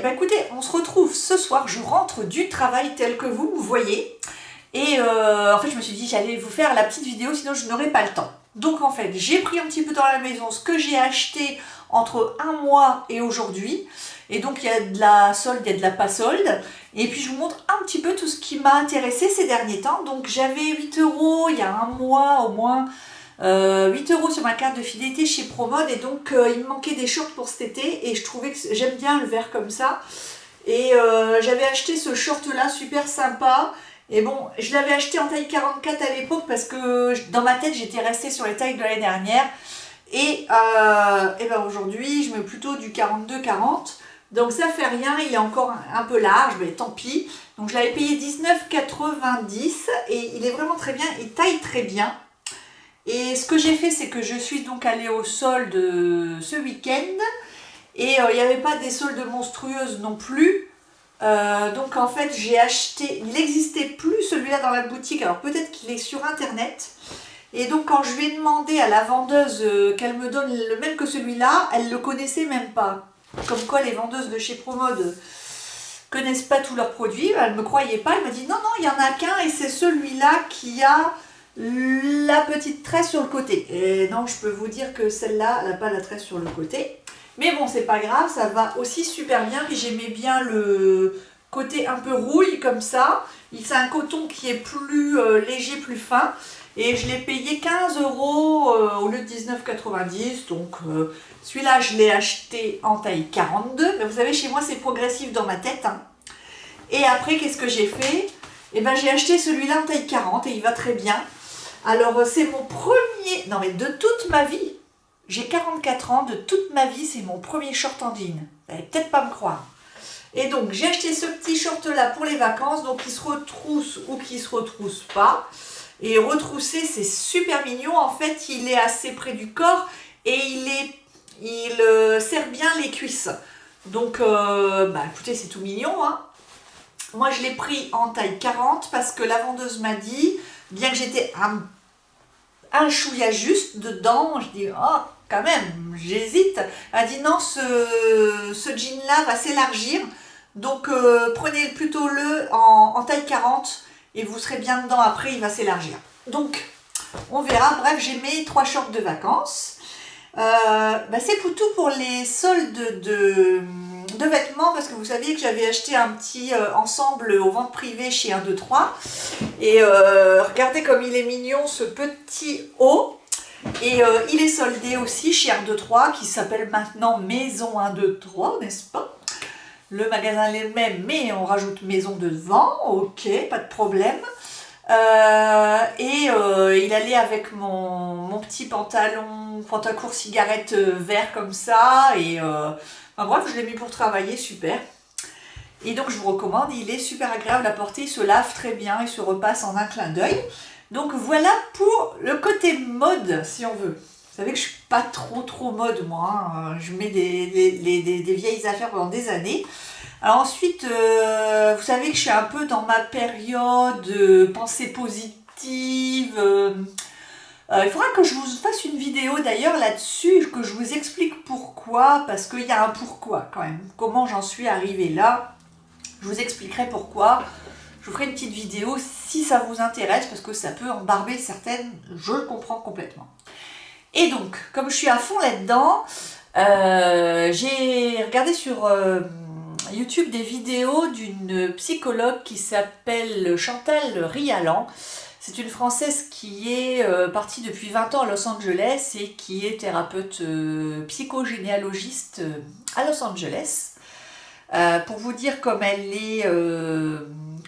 ben écoutez, on se retrouve ce soir, je rentre du travail tel que vous voyez. Et en fait, je me suis dit j'allais vous faire la petite vidéo, sinon je n'aurais pas le temps. Donc en fait, j'ai pris un petit peu dans la maison ce que j'ai acheté entre un mois et aujourd'hui. Et donc il y a de la solde, il y a de la pas solde. Et puis je vous montre un petit peu tout ce qui m'a intéressé ces derniers temps. Donc j'avais 8 € il y a un mois au moins. 8 € sur ma carte de fidélité chez Promode, et donc il me manquait des shorts pour cet été et je trouvais que j'aime bien le vert comme ça, et j'avais acheté ce short là super sympa. Et bon, je l'avais acheté en taille 44 à l'époque parce que dans ma tête j'étais restée sur les tailles de l'année dernière, et ben aujourd'hui je mets plutôt du 42-40, donc ça fait rien, il est encore un peu large, mais tant pis. Donc je l'avais payé 19,90 et il est vraiment très bien, il taille très bien. Et ce que j'ai fait, c'est que je suis donc allée au solde ce week-end, et il n'y avait pas des soldes monstrueuses non plus. Donc en fait j'ai acheté, il n'existait plus celui-là dans la boutique, alors peut-être qu'il est sur internet. Et donc quand je lui ai demandé à la vendeuse qu'elle me donne le même que celui-là, elle ne le connaissait même pas. Comme quoi les vendeuses de chez Promode connaissent pas tous leurs produits, elle ne me croyait pas, elle m'a dit non, il n'y en a qu'un et c'est celui-là qui a la petite tresse sur le côté. Et non, je peux vous dire que celle-là, elle n'a pas la tresse sur le côté. Mais bon, c'est pas grave, ça va aussi super bien. Puis j'aimais bien le côté un peu rouille comme ça. C'est un coton qui est plus léger, plus fin. Et je l'ai payé 15 € au lieu de 19,90. Donc celui-là, je l'ai acheté en taille 42. Mais vous savez, chez moi, c'est progressif dans ma tête, hein. Et après, qu'est-ce que j'ai fait? Eh ben, j'ai acheté celui-là en taille 40 et il va très bien. Alors, c'est mon premier... Non, mais de toute ma vie, j'ai 44 ans, de toute ma vie, c'est mon premier short en jean. Vous n'allez peut-être pas me croire. Et donc, j'ai acheté ce petit short-là pour les vacances, donc il se retrousse ou qu'il ne se retrousse pas. Et retrousser, c'est super mignon. En fait, il est assez près du corps et il serre bien les cuisses. Donc, écoutez, c'est tout mignon, hein. Moi, je l'ai pris en taille 40 parce que la vendeuse m'a dit, bien que j'étais un chouïa juste dedans, je dis, oh, quand même, j'hésite. Elle a dit, non, ce jean-là va s'élargir, donc prenez plutôt le en taille 40 et vous serez bien dedans après, il va s'élargir. Donc, on verra. Bref, j'ai mes 3 shorts de vacances. C'est tout pour les soldes de vêtements, parce que vous saviez que j'avais acheté un petit ensemble aux ventes privées chez 1, 2, 3. Et regardez comme il est mignon, ce petit haut. Et il est soldé aussi chez 1, 2, 3, qui s'appelle maintenant Maison 1, 2, 3, n'est-ce pas? Le magasin est le même, mais on rajoute maison devant. Ok, pas de problème. Il allait avec mon petit pantalon court cigarette vert comme ça, et bref, je l'ai mis pour travailler, super. Et donc je vous recommande, il est super agréable à porter, il se lave très bien, il se repasse en un clin d'œil. Donc voilà pour le côté mode, si on veut. Vous savez que je suis pas trop mode, moi, hein. Je mets des vieilles affaires pendant des années. Alors ensuite, vous savez que je suis un peu dans ma période pensée positive. Il faudra que je vous fasse une vidéo d'ailleurs là-dessus, que je vous explique pourquoi, parce qu'il y a un pourquoi quand même. Comment j'en suis arrivée là, je vous expliquerai pourquoi. Je vous ferai une petite vidéo si ça vous intéresse, parce que ça peut embarber certaines, je le comprends complètement. Et donc, comme je suis à fond là-dedans, j'ai regardé sur YouTube des vidéos d'une psychologue qui s'appelle Chantal Rialan. C'est une Française qui est partie depuis 20 ans à Los Angeles et qui est thérapeute psychogénéalogiste à Los Angeles. Pour vous dire comme elle est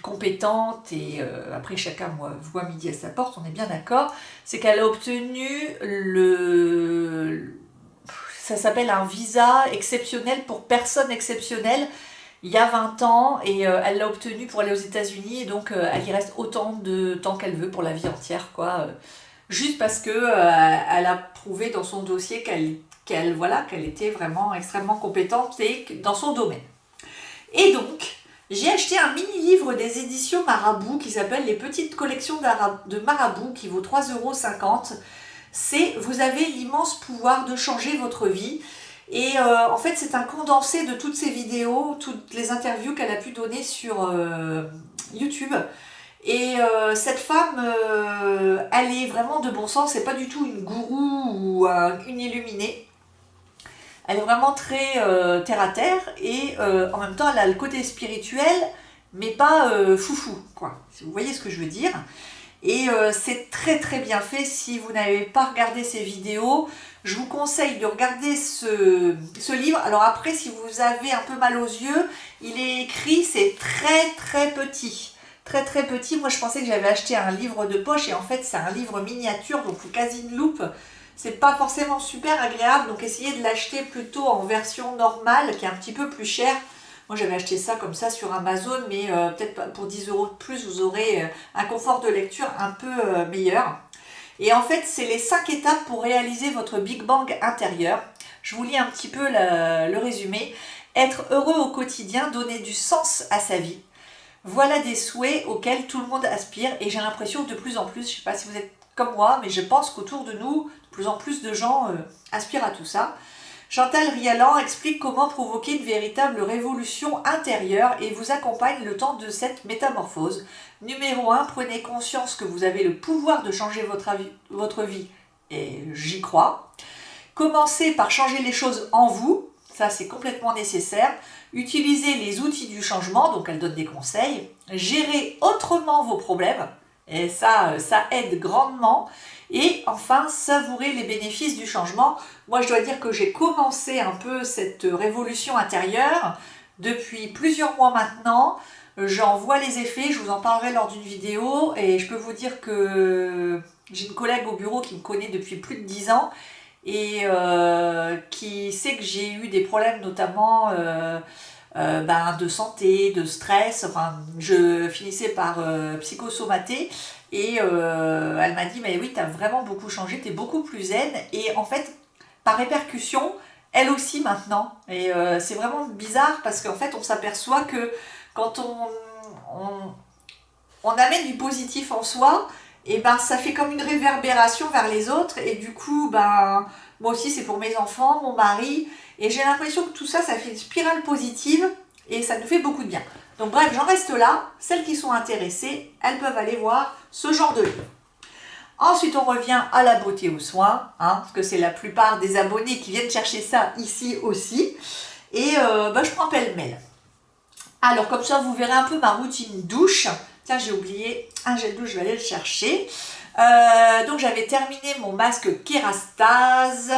compétente, et après chacun voit midi à sa porte, on est bien d'accord, c'est qu'elle a obtenu ça s'appelle un visa exceptionnel pour personnes exceptionnelles il y a 20 ans, et elle l'a obtenu pour aller aux États-Unis, et donc elle y reste autant de temps qu'elle veut pour la vie entière, quoi. Juste parce que elle a prouvé dans son dossier qu'elle était vraiment extrêmement compétente et dans son domaine. Et donc, j'ai acheté un mini-livre des éditions Marabout qui s'appelle Les petites collections de Marabout, qui vaut 3,50 €. C'est « Vous avez l'immense pouvoir de changer votre vie ». Et en fait, c'est un condensé de toutes ses vidéos, toutes les interviews qu'elle a pu donner sur YouTube. Et cette femme, elle est vraiment de bon sens, c'est pas du tout une gourou ou une illuminée. Elle est vraiment très terre à terre et en même temps elle a le côté spirituel, mais pas foufou, quoi. Vous voyez ce que je veux dire? Et c'est très très bien fait. Si vous n'avez pas regardé ces vidéos, je vous conseille de regarder ce livre. Alors après, si vous avez un peu mal aux yeux, il est écrit, c'est très très petit. Très très petit. Moi je pensais que j'avais acheté un livre de poche et en fait c'est un livre miniature, donc faut quasi une loupe. C'est pas forcément super agréable, donc essayez de l'acheter plutôt en version normale qui est un petit peu plus chère. Moi j'avais acheté ça comme ça sur Amazon, mais peut-être pour 10 € de plus, vous aurez un confort de lecture un peu meilleur. Et en fait, c'est les 5 étapes pour réaliser votre Big Bang intérieur. Je vous lis un petit peu le résumé. Être heureux au quotidien, donner du sens à sa vie. Voilà des souhaits auxquels tout le monde aspire et j'ai l'impression de plus en plus, je ne sais pas si vous êtes comme moi, mais je pense qu'autour de nous, de plus en plus de gens aspirent à tout ça. Chantal Rialan explique comment provoquer une véritable révolution intérieure et vous accompagne le temps de cette métamorphose. Numéro 1, prenez conscience que vous avez le pouvoir de changer votre vie, et j'y crois. Commencez par changer les choses en vous, ça c'est complètement nécessaire. Utilisez les outils du changement, donc elle donne des conseils. Gérez autrement vos problèmes, et ça aide grandement. Et enfin, savourez les bénéfices du changement. Moi, je dois dire que j'ai commencé un peu cette révolution intérieure depuis plusieurs mois maintenant. J'en vois les effets, je vous en parlerai lors d'une vidéo. Et je peux vous dire que j'ai une collègue au bureau qui me connaît depuis plus de 10 ans et qui sait que j'ai eu des problèmes notamment de santé, de stress. Enfin, je finissais par psychosomater. Et elle m'a dit, mais oui, tu as vraiment beaucoup changé, tu es beaucoup plus zen. Et en fait, par répercussion, elle aussi maintenant. Et c'est vraiment bizarre parce qu'en fait, on s'aperçoit que quand on amène du positif en soi, et ben ça fait comme une réverbération vers les autres. Et du coup, ben, moi aussi, c'est pour mes enfants, mon mari. Et j'ai l'impression que tout ça, ça fait une spirale positive et ça nous fait beaucoup de bien. Donc bref, j'en reste là. Celles qui sont intéressées, elles peuvent aller voir ce genre de livre. Ensuite, on revient à la beauté aux soins, parce que c'est la plupart des abonnés qui viennent chercher ça ici aussi. Et je prends pêle-mêle. Alors, comme ça, vous verrez un peu ma routine douche. Tiens, j'ai oublié un gel douche, je vais aller le chercher. Donc, j'avais terminé mon masque Kérastase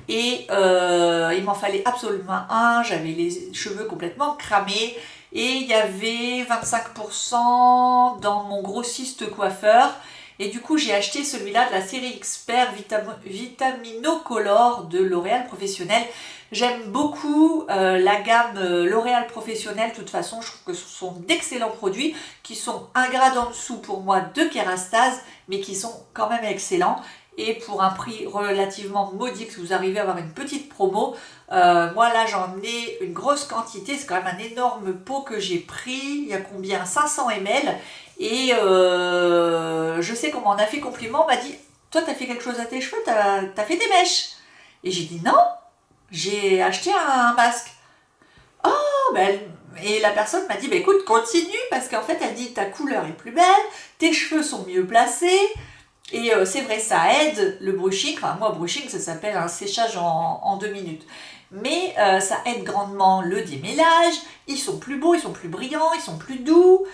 et il m'en fallait absolument un. J'avais les cheveux complètement cramés. Et il y avait 25% dans mon grossiste coiffeur. Et du coup, j'ai acheté celui-là de la série Expert Vitaminocolor de L'Oréal Professionnel. J'aime beaucoup la gamme L'Oréal Professionnel. De toute façon, je trouve que ce sont d'excellents produits qui sont un grade en dessous pour moi de Kérastase, mais qui sont quand même excellents. Et pour un prix relativement modique, si vous arrivez à avoir une petite promo, moi là j'en ai une grosse quantité, c'est quand même un énorme pot que j'ai pris, il y a combien? 500 ml. Et je sais qu'on m'en a fait compliment, on m'a dit, toi t'as fait quelque chose à tes cheveux, t'as fait des mèches. Et j'ai dit non, j'ai acheté un masque. Oh, et la personne m'a dit, écoute, continue, parce qu'en fait elle dit, ta couleur est plus belle, tes cheveux sont mieux placés. Et c'est vrai, ça aide le brushing. Enfin, moi, brushing, ça s'appelle un séchage en 2 minutes. Mais ça aide grandement le démêlage. Ils sont plus beaux, ils sont plus brillants, ils sont plus doux.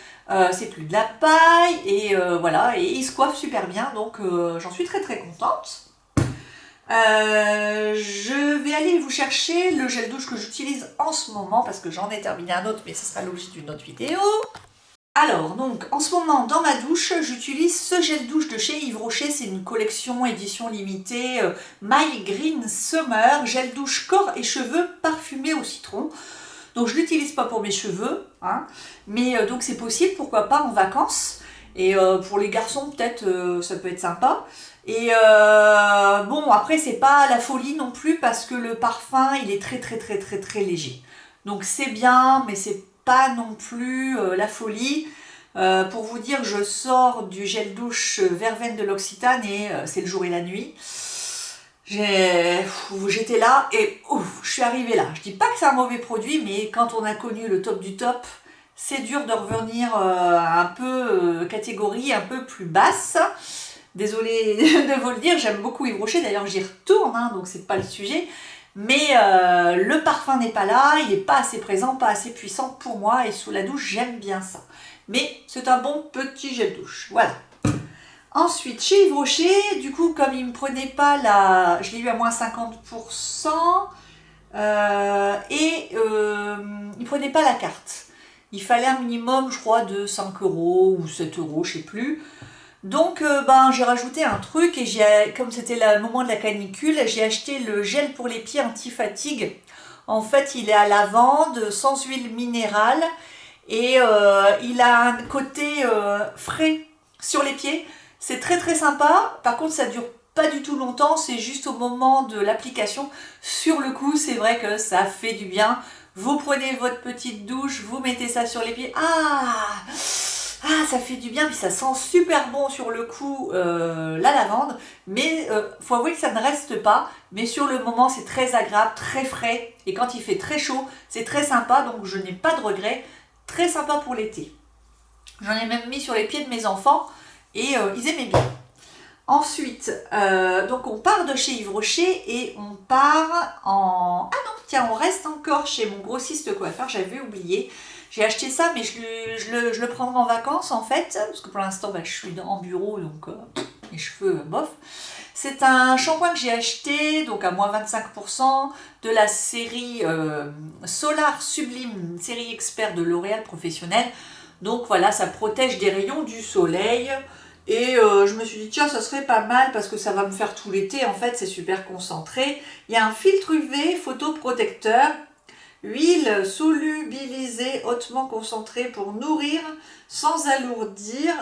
C'est plus de la paille. Et voilà, et ils se coiffent super bien. Donc, j'en suis très très contente. Je vais aller vous chercher le gel douche que j'utilise en ce moment. Parce que j'en ai terminé un autre, mais ce sera l'objet d'une autre vidéo. Alors, donc, en ce moment, dans ma douche, j'utilise ce gel douche de chez Yves Rocher. C'est une collection édition limitée My Green Summer, gel douche corps et cheveux parfumé au citron. Donc, je ne l'utilise pas pour mes cheveux, mais donc c'est possible, pourquoi pas, en vacances. Et pour les garçons, peut-être, ça peut être sympa. Et bon, après, c'est pas la folie non plus parce que le parfum, il est très, très, très, très, très léger. Donc, c'est bien, mais c'est pas non plus la folie. Pour vous dire, je sors du gel douche Verveine de l'Occitane et c'est le jour et la nuit. J'étais là et ouf, je suis arrivée là. Je dis pas que c'est un mauvais produit, mais quand on a connu le top du top, c'est dur de revenir un peu catégorie un peu plus basse. Désolée de vous le dire, j'aime beaucoup Yves Rocher, d'ailleurs j'y retourne, hein, donc c'est pas le sujet. Mais le parfum n'est pas là, il n'est pas assez présent, pas assez puissant pour moi, et sous la douche j'aime bien ça. Mais c'est un bon petit gel douche, voilà. Ensuite, chez Yves Rocher, du coup, comme il ne me prenait pas la... Je l'ai eu à moins 50%, il ne prenait pas la carte. Il fallait un minimum, je crois, de 5 € ou 7 €, je ne sais plus. Donc, j'ai rajouté un truc et comme c'était le moment de la canicule, j'ai acheté le gel pour les pieds anti-fatigue. En fait, il est à lavande, sans huile minérale et il a un côté frais sur les pieds. C'est très très sympa. Par contre, ça dure pas du tout longtemps. C'est juste au moment de l'application. Sur le coup, c'est vrai que ça fait du bien. Vous prenez votre petite douche, vous mettez ça sur les pieds. Ça fait du bien, puis ça sent super bon sur le coup, la lavande, mais faut avouer que ça ne reste pas, mais sur le moment c'est très agréable, très frais, et quand il fait très chaud, c'est très sympa, donc je n'ai pas de regrets, très sympa pour l'été. J'en ai même mis sur les pieds de mes enfants, et ils aimaient bien. Ensuite, donc on part de chez Yves Rocher, et on part en... Ah non, tiens, on reste encore chez mon grossiste coiffeur, j'avais oublié. J'ai acheté ça, mais je le prendrai en vacances en fait, parce que pour l'instant je suis en bureau, donc les cheveux bof. C'est un shampoing que j'ai acheté, donc à moins 25%, de la série Solar Sublime, série expert de L'Oréal Professionnel. Donc voilà, ça protège des rayons du soleil. Et je me suis dit, tiens, ça serait pas mal parce que ça va me faire tout l'été. En fait, c'est super concentré. Il y a un filtre UV photoprotecteur. Huile solubilisée hautement concentrée pour nourrir sans alourdir,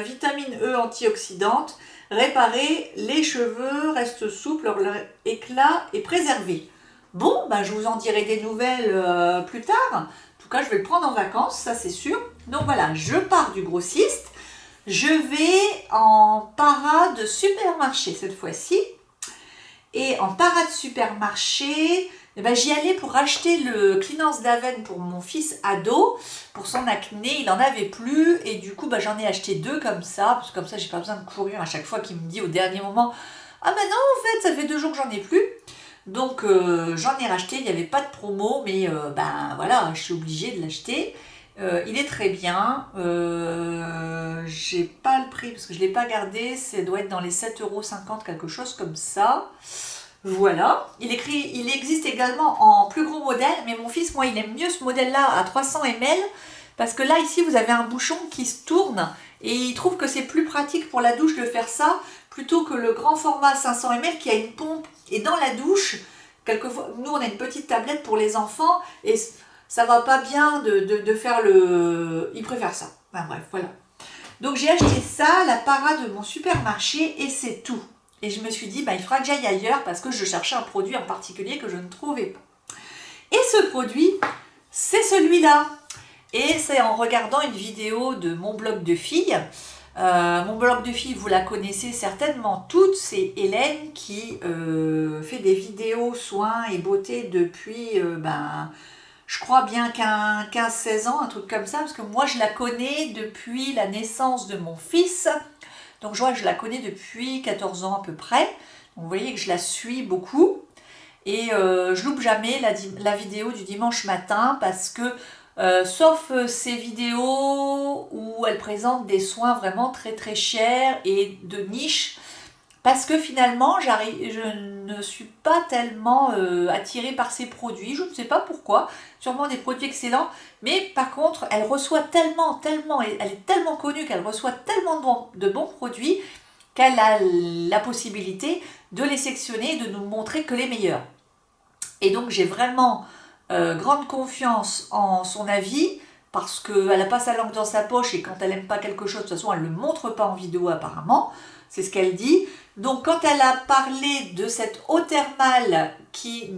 vitamine E antioxydante, réparer les cheveux, restent souples, leur éclat est préservé. Bon, je vous en dirai des nouvelles plus tard. En tout cas, je vais le prendre en vacances, ça c'est sûr. Donc voilà, je pars du grossiste. Je vais en parade supermarché cette fois-ci. Et en parade supermarché, j'y allais pour acheter le Cleanance d'Aven pour mon fils ado, pour son acné, il n'en avait plus, et du coup j'en ai acheté 2 comme ça, parce que comme ça j'ai pas besoin de courir à chaque fois qu'il me dit au dernier moment « Ah non, en fait, ça fait 2 jours que j'en ai plus ». Donc j'en ai racheté, il n'y avait pas de promo, mais voilà, je suis obligée de l'acheter. Il est très bien, j'ai pas le prix parce que je ne l'ai pas gardé, ça doit être dans les 7,50 €, quelque chose comme ça. Voilà, il existe également en plus gros modèle, mais mon fils, moi, il aime mieux ce modèle-là à 300 ml, parce que là, ici, vous avez un bouchon qui se tourne, et il trouve que c'est plus pratique pour la douche de faire ça, plutôt que le grand format 500 ml qui a une pompe. Et dans la douche, quelquefois, nous, on a une petite tablette pour les enfants, et ça va pas bien de faire le... Il préfère ça. Bref, voilà. Donc j'ai acheté ça, la parade de mon supermarché, et c'est tout. Et je me suis dit, il faudra que j'aille ailleurs parce que je cherchais un produit en particulier que je ne trouvais pas. Et ce produit, c'est celui-là. Et c'est en regardant une vidéo de mon blog de filles. Mon blog de filles, vous la connaissez certainement toutes. C'est Hélène qui fait des vidéos soins et beauté depuis... je crois bien 15-16 ans, un truc comme ça, parce que moi je la connais depuis la naissance de mon fils. Donc je la connais depuis 14 ans à peu près. Donc, vous voyez que je la suis beaucoup. Et je loupe jamais la vidéo du dimanche matin parce que, sauf ces vidéos où elle présente des soins vraiment très très chers et de niche, parce que finalement, je ne suis pas tellement attirée par ces produits, je ne sais pas pourquoi, sûrement des produits excellents, mais par contre, elle reçoit tellement, elle est tellement connue qu'elle reçoit tellement de bons produits qu'elle a la possibilité de les sectionner et de nous montrer que les meilleurs. Et donc, j'ai vraiment grande confiance en son avis, parce qu'elle n'a pas sa langue dans sa poche et quand elle n'aime pas quelque chose, de toute façon, elle ne le montre pas en vidéo apparemment, c'est ce qu'elle dit. Donc quand elle a parlé de cette eau thermale qui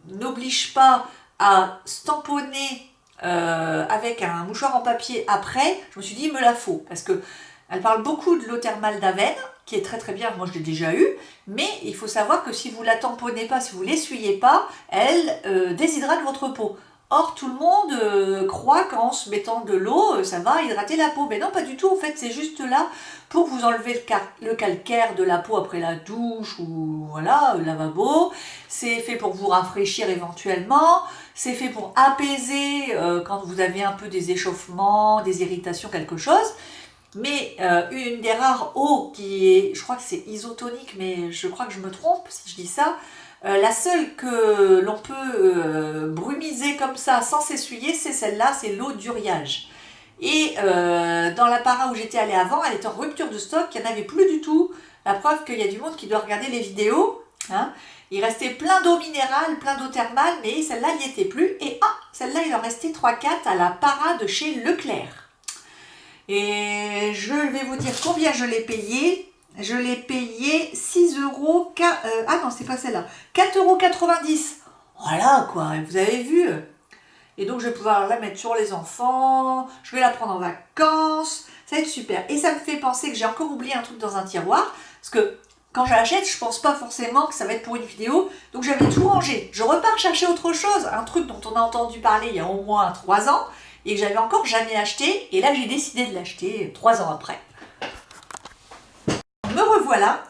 n'oblige pas à se tamponner avec un mouchoir en papier après, je me suis dit, il me la faut. Parce que Elle parle beaucoup de l'eau thermale d'Avène, qui est très très bien, moi je l'ai déjà eu, mais il faut savoir que si vous la tamponnez pas, si vous l'essuyez pas, elle déshydrate votre peau. Or, tout le monde croit qu'en se mettant de l'eau, ça va hydrater la peau. Mais non, pas du tout. En fait, c'est juste là pour vous enlever le calcaire de la peau après la douche ou voilà, le lavabo. C'est fait pour vous rafraîchir éventuellement. C'est fait pour apaiser quand vous avez un peu des échauffements, des irritations, quelque chose. Mais une des rares eaux qui est, je crois que c'est isotonique, mais je crois que je me trompe si je dis ça, la seule que l'on peut brumiser comme ça sans s'essuyer, c'est celle-là, c'est l'eau d'Uriage. Et dans la para où j'étais allée avant, elle était en rupture de stock, il n'y en avait plus du tout. La preuve qu'il y a du monde qui doit regarder les vidéos. Hein. Il restait plein d'eau minérale, plein d'eau thermale, mais celle-là, il n'y était plus. Et celle-là, il en restait 3-4 à la para de chez Leclerc. Et je vais vous dire combien je l'ai payé. Je l'ai payé 6 euros. Ah non, c'est pas celle-là. 4,90 €. Voilà quoi, vous avez vu. Et donc je vais pouvoir la mettre sur les enfants. Je vais la prendre en vacances. Ça va être super. Et ça me fait penser que j'ai encore oublié un truc dans un tiroir. Parce que quand j'achète, je pense pas forcément que ça va être pour une vidéo. Donc j'avais tout rangé. Je repars chercher autre chose. Un truc dont on a entendu parler il y a au moins 3 ans. Et que j'avais encore jamais acheté. Et là j'ai décidé de l'acheter 3 ans après. Me revoilà.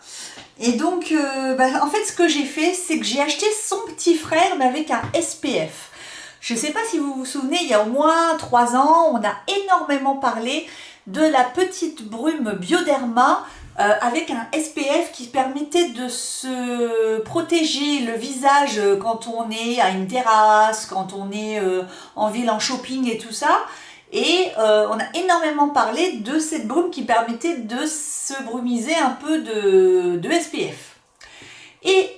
Et donc, en fait, ce que j'ai fait, c'est que j'ai acheté son petit frère, mais avec un SPF. Je ne sais pas si vous vous souvenez, il y a au moins 3 ans, on a énormément parlé de la petite brume Bioderma avec un SPF qui permettait de se protéger le visage quand on est à une terrasse, quand on est en ville en shopping et tout ça. Et on a énormément parlé de cette brume qui permettait de se brumiser un peu de SPF. Et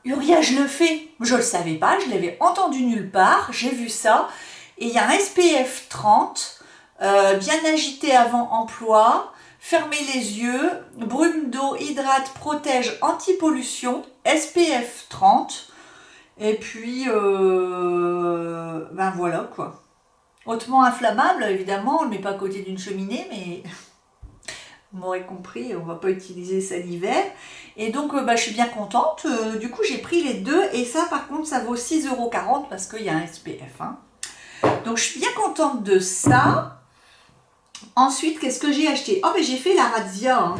Uriage le fait, je ne le savais pas, je l'avais entendu nulle part, j'ai vu ça. Et il y a un SPF 30, bien agité avant emploi, fermez les yeux, brume d'eau, hydrate, protège, anti-pollution, SPF 30. Et puis, voilà quoi. Hautement inflammable, évidemment, on ne le met pas à côté d'une cheminée, mais vous m'aurez compris, on ne va pas utiliser ça l'hiver. Et donc, je suis bien contente. Du coup, j'ai pris les deux, et ça, par contre, ça vaut 6,40 € parce qu'il y a un SPF. Hein. Donc, je suis bien contente de ça. Ensuite, qu'est-ce que j'ai acheté? Oh, mais j'ai fait la razzia. Hein.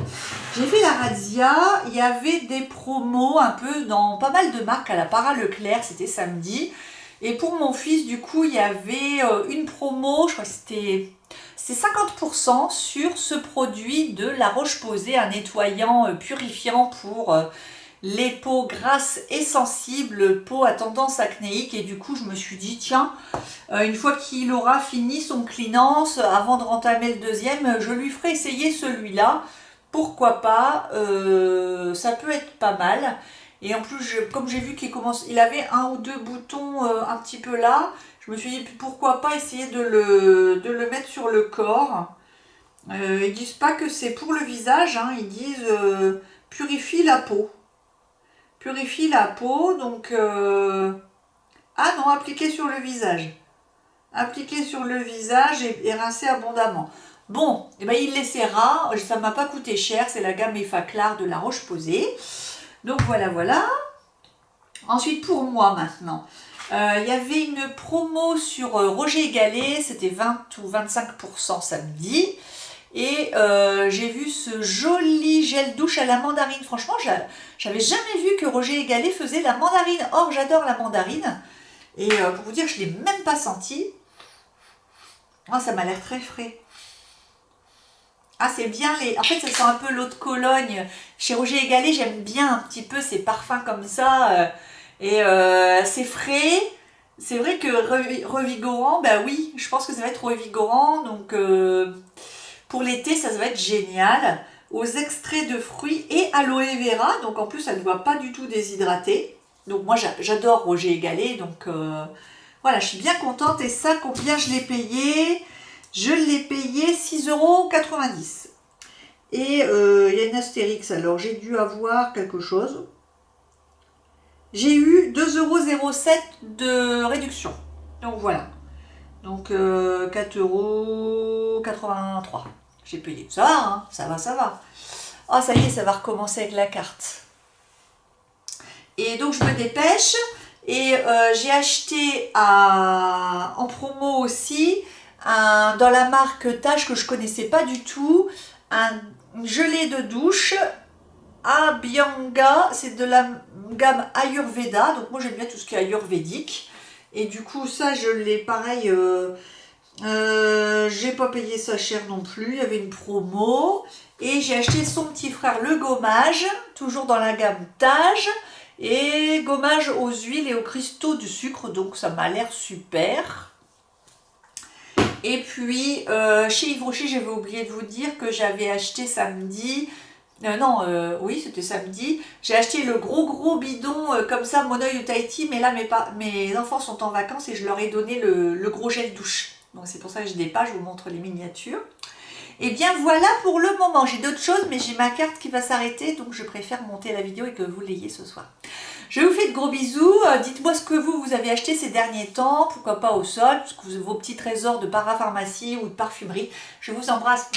J'ai fait la razzia. Il y avait des promos un peu dans pas mal de marques à la Para Leclerc, c'était samedi. Et pour mon fils, du coup, il y avait une promo, je crois que c'était 50% sur ce produit de La Roche-Posay, un nettoyant purifiant pour les peaux grasses et sensibles, peau à tendance acnéique. Et du coup, je me suis dit, tiens, une fois qu'il aura fini son cleanance, avant de rentamer le deuxième, je lui ferai essayer celui-là. Pourquoi pas, ça peut être pas mal. Et en plus, comme j'ai vu il avait 1 ou 2 boutons un petit peu là, je me suis dit pourquoi pas essayer de le mettre sur le corps. Ils disent pas que c'est pour le visage, hein, ils disent purifie la peau. Purifie la peau, donc... Ah non, appliquer sur le visage. Appliquer sur le visage et rincer abondamment. Bon, et il l'essaiera, ça m'a pas coûté cher, c'est la gamme Effaclar de La Roche-Posay. Donc voilà. Ensuite pour moi maintenant, il y avait une promo sur Roger & Gallet, c'était 20 ou 25% samedi. Et j'ai vu ce joli gel douche à la mandarine. Franchement, j'avais jamais vu que Roger & Gallet faisait la mandarine. Or, j'adore la mandarine. Et pour vous dire, je ne l'ai même pas senti. Oh, ça m'a l'air très frais. Ah, c'est bien En fait, ça sent un peu l'eau de Cologne. Chez Roger & Gallet, j'aime bien un petit peu ces parfums comme ça. C'est frais. C'est vrai que revigorant, oui, je pense que ça va être revigorant. Donc, pour l'été, ça va être génial. Aux extraits de fruits et aloe vera. Donc, en plus, ça ne doit pas du tout déshydrater. Donc, moi, j'adore Roger & Gallet. Donc, voilà, je suis bien contente. Et ça, combien je l'ai payé? Je l'ai payé 6,90 €. Et il y a une astérix, alors j'ai dû avoir quelque chose. J'ai eu 2,07 € de réduction. Donc voilà. Donc 4,83 €. J'ai payé. Ça va, hein, ça va, ça va. Oh, ça y est, ça va recommencer avec la carte. Et donc, je me dépêche. Et j'ai acheté en promo aussi, dans la marque Tache que je connaissais pas du tout, un gelé de douche Abhyanga. C'est de la gamme Ayurveda. Donc, moi, j'aime bien tout ce qui est ayurvédique. Et du coup, ça, je l'ai pareil... j'ai pas payé ça cher non plus, il y avait une promo. Et j'ai acheté son petit frère le gommage, toujours dans la gamme Tage. Et gommage aux huiles et aux cristaux de sucre, donc ça m'a l'air super. Et puis chez Yves Rocher, j'avais oublié de vous dire que j'avais acheté samedi. Oui, c'était samedi. J'ai acheté le gros bidon comme ça, mon œil de Tahiti, mais là mes enfants sont en vacances et je leur ai donné le gros gel douche. Donc c'est pour ça que je n'ai pas, je vous montre les miniatures. Et bien voilà pour le moment, j'ai d'autres choses, mais j'ai ma carte qui va s'arrêter, donc je préfère monter la vidéo et que vous l'ayez ce soir. Je vous fais de gros bisous, dites-moi ce que vous avez acheté ces derniers temps, pourquoi pas au sol, vos petits trésors de parapharmacie ou de parfumerie. Je vous embrasse.